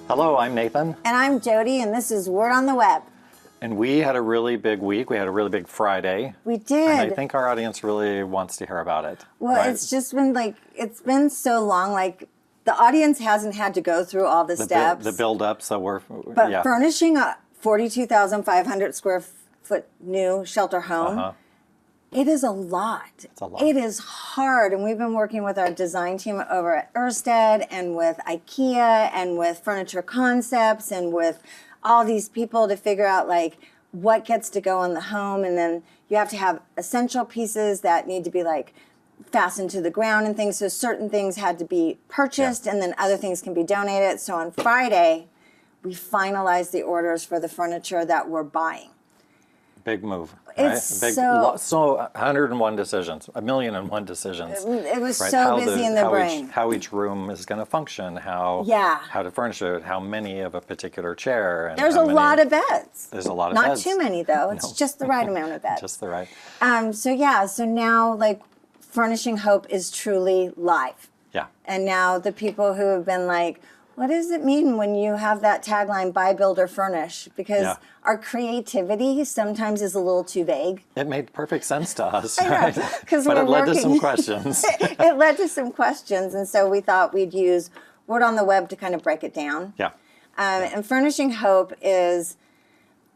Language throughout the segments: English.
Hello, I'm Nathan. And I'm Jodi, and this is Word on the Web. And we had a really big week. We had a really big Friday. We did. And I think our audience really wants to hear about it. Well, right? It's just been it's been so long. The audience hasn't had to go through all the steps. The build up, so But furnishing a 42,500 square foot new shelter home, it is a lot. It's a lot. It is hard. And we've been working with our design team over at Ørsted and with IKEA and with Furniture Concepts and with all these people to figure out what gets to go in the home. And then you have to have essential pieces that need to be fastened to the ground and things. So certain things had to be purchased and then other things can be donated. So on Friday, we finalized the orders for the furniture that we're buying. Big move. It's right? So 101 decisions, 1,000,001 decisions. It was so busy in the brain. How each room is going to function, how to furnish it, how many of a particular chair. And there's a lot of beds. There's a lot of beds. beds. Not too many though. It's just the right amount of beds. Just the right. So now Furnishing Hope is truly live. Yeah. And now the people who have been what does it mean when you have that tagline, buy, build, or furnish? Because our creativity sometimes is a little too vague. It made perfect sense to us, right? But it led to some questions. It led to some questions, and so we thought we'd use Word on the Web to kind of break it down. Yeah. And Furnishing Hope is,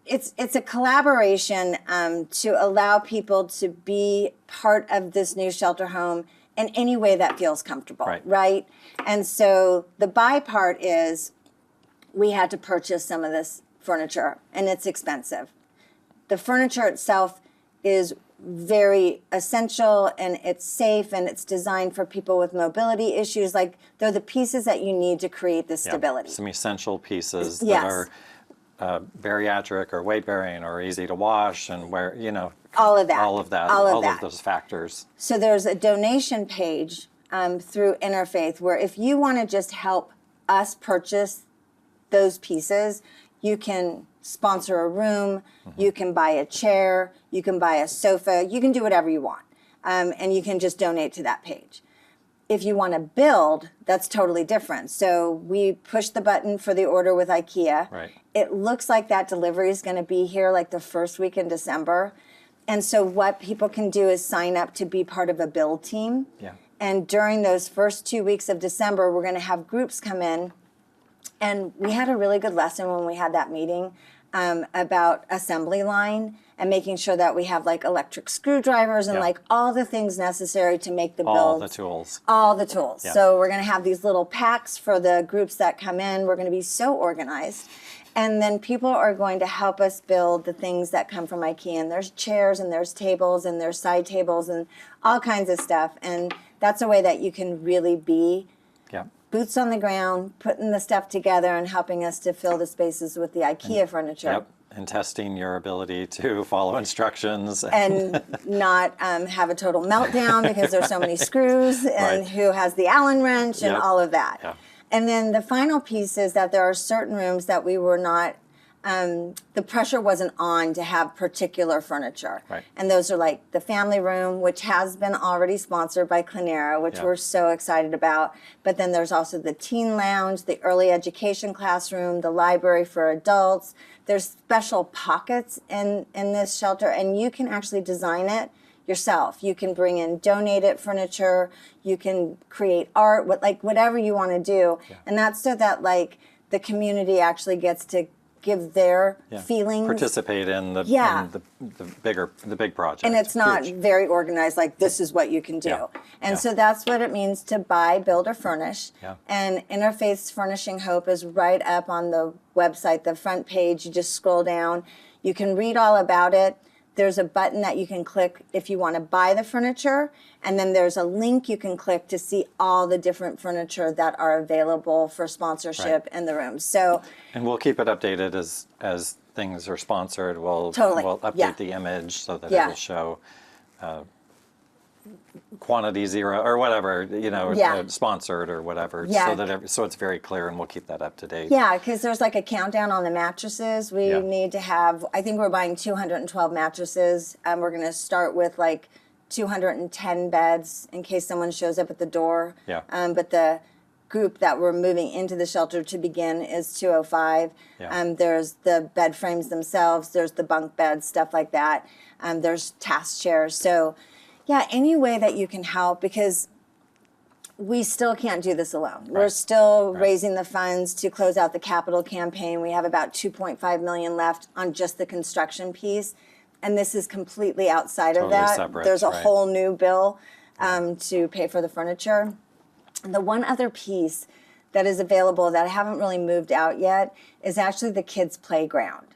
it's a collaboration to allow people to be part of this new shelter home in any way that feels comfortable, right? And so the buy part is we had to purchase some of this furniture, and it's expensive. The furniture itself is very essential, and it's safe, and it's designed for people with mobility issues. They're the pieces that you need to create this stability. Some essential pieces that are bariatric or weight bearing or easy to wash and where, all of that. All of those factors. So there's a donation page through Interfaith where if you want to just help us purchase those pieces, you can sponsor a room, you can buy a chair, you can buy a sofa, you can do whatever you want. And you can just donate to that page. If you want to build, that's totally different. So we push the button for the order with IKEA. Right. It looks like that delivery is going to be here the first week in December. And so what people can do is sign up to be part of a build team. Yeah. And during those first 2 weeks of December, we're going to have groups come in. And we had a really good lesson when we had that meeting about assembly line and making sure that we have electric screwdrivers and all the things necessary to make the build. All the tools. All the tools. Yeah. So we're going to have these little packs for the groups that come in. We're going to be so organized. And then people are going to help us build the things that come from IKEA. And there's chairs and there's tables and there's side tables and all kinds of stuff. And that's a way that you can really be boots on the ground, putting the stuff together and helping us to fill the spaces with the IKEA furniture. Yep. And testing your ability to follow instructions. And not have a total meltdown because there's so many screws and who has the Allen wrench and all of that. Yeah. And then the final piece is that there are certain rooms that we were not, the pressure wasn't on to have particular furniture. Right. And those are the family room, which has been already sponsored by Clinera, which we're so excited about. But then there's also the teen lounge, the early education classroom, the library for adults. There's special pockets in this shelter, and you can actually design it yourself. You can bring in donated furniture. You can create art, whatever you want to do. Yeah. And that's so that the community actually gets to give their feelings. Participate in the big project. And it's not very organized this is what you can do. Yeah. And so that's what it means to buy, build, or furnish. Yeah. And Interfaith's Furnishing Hope is right up on the website, the front page. You just scroll down. You can read all about it. There's a button that you can click if you want to buy the furniture, and then there's a link you can click to see all the different furniture that are available for sponsorship in the room. So, and we'll keep it updated as things are sponsored. We'll update the image so that it will show quantity zero or whatever, sponsored or whatever, so it's very clear, and we'll keep that up to date. Yeah, because there's a countdown on the mattresses. We need to have, I think we're buying 212 mattresses. We're going to start with 210 beds in case someone shows up at the door. Yeah. But the group that we're moving into the shelter to begin is 205. Yeah. There's the bed frames themselves. There's the bunk beds, stuff like that. There's task chairs. So, yeah, any way that you can help, because we still can't do this alone. Right. We're still raising the funds to close out the capital campaign. We have about $2.5 million left on just the construction piece, and this is completely outside of that. Separate, there's a whole new bill to pay for the furniture. The one other piece that is available that I haven't really moved out yet is actually the kids' playground.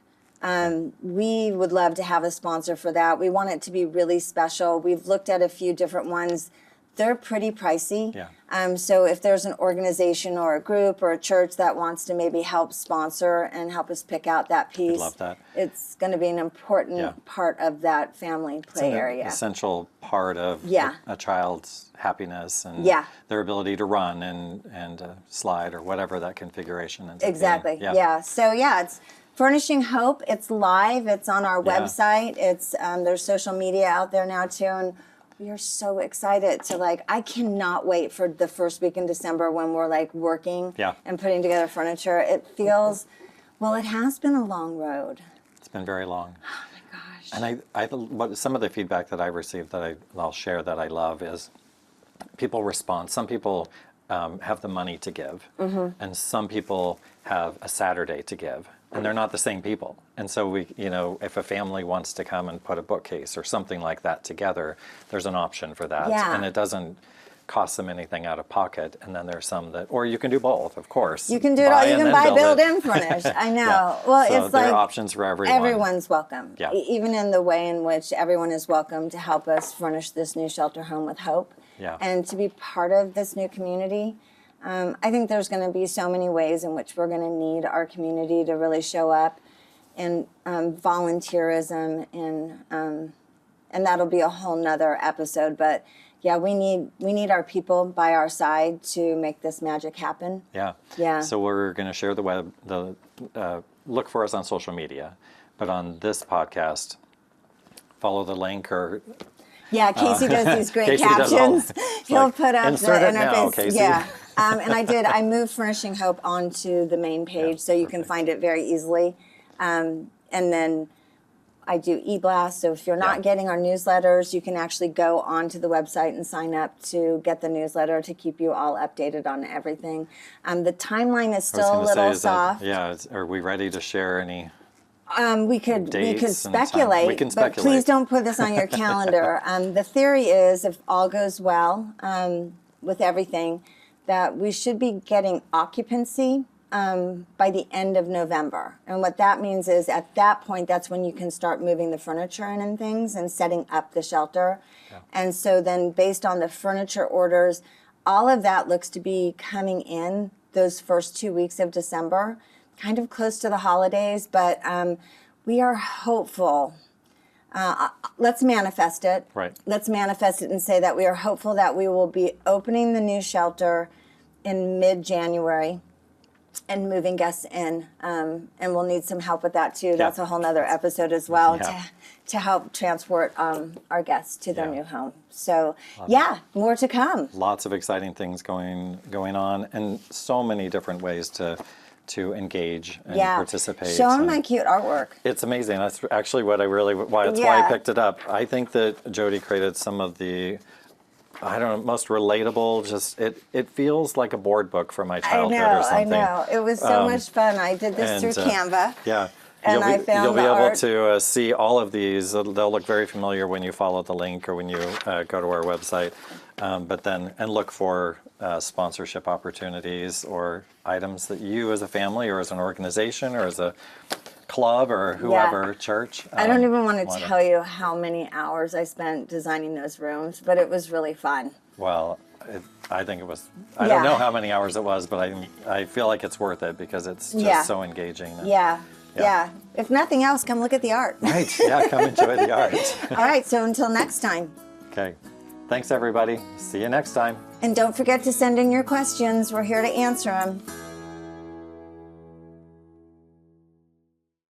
We would love to have a sponsor for that. We want it to be really special. We've looked at a few different ones. They're pretty pricey. Yeah. So if there's an organization or a group or a church that wants to maybe help sponsor and help us pick out that piece, I'd love that. It's going to be an important part of that family play area. It's an essential part of a child's happiness and their ability to run and slide or whatever that configuration ends up being. Yeah. So it's Furnishing Hope. It's live. It's on our website. It's there's social media out there now too, and we are so excited to I cannot wait for the first week in December when we're working and putting together furniture. It feels, it has been a long road. It's been very long. Oh my gosh. And some of the feedback that I've received that I'll share that I love is people respond. Some people have the money to give, and some people have a Saturday to give. And they're not the same people. And so if a family wants to come and put a bookcase or something like that together, there's an option for that. Yeah. And it doesn't cost them anything out of pocket. And then there's some or you can do both, of course. You can do it all. You can buy, build, and furnish. I know. Yeah. Well, so it's there are options for everyone. Everyone's welcome. Yeah. Even in the way in which everyone is welcome to help us furnish this new shelter home with hope. Yeah. And to be part of this new community. I think there's going to be so many ways in which we're going to need our community to really show up, and volunteerism, and that'll be a whole nother episode. But we need our people by our side to make this magic happen. Yeah. Yeah. So we're going to share look for us on social media, but on this podcast, follow the link or. Yeah, Casey does these great captions. He'll put up the interface. Now, Casey. Yeah. And I moved Furnishing Hope onto the main page so you can find it very easily. And then I do e-blast. So if you're not getting our newsletters, you can actually go onto the website and sign up to get the newsletter to keep you all updated on everything. The timeline is still a little soft. Are we ready to share any? We could speculate, but please don't put this on your calendar. The theory is, if all goes well with everything, that we should be getting occupancy by the end of November. And what that means is, at that point, that's when you can start moving the furniture in and things and setting up the shelter. Yeah. And so then, based on the furniture orders, all of that looks to be coming in those first 2 weeks of December, kind of close to the holidays, but we are hopeful. Let's manifest it. Right. Let's manifest it and say that we are hopeful that we will be opening the new shelter in mid-January and moving guests in. And we'll need some help with that too. That's a whole nother episode as well to help transport our guests to their new home. So more to come. Lots of exciting things going on, and so many different ways to engage and participate. Show them my cute artwork. It's amazing. That's actually what why I picked it up. I think that Jodi created some of the, most relatable, it feels like a board book from my childhood or something. I know. It was so much fun. I did this through Canva. Yeah. And you'll be able to see all of these. They'll look very familiar when you follow the link or when you go to our website. But then look for sponsorship opportunities or items that you as a family or as an organization or as a club or whoever, church. I don't even want to tell you how many hours I spent designing those rooms, but it was really fun. Well, I think it was, I don't know how many hours it was, but I feel like it's worth it because it's just so engaging. Yeah. If nothing else, come look at the art. Right. Yeah, come enjoy the art. All right. So until next time. Okay. Thanks, everybody. See you next time. And don't forget to send in your questions. We're here to answer them.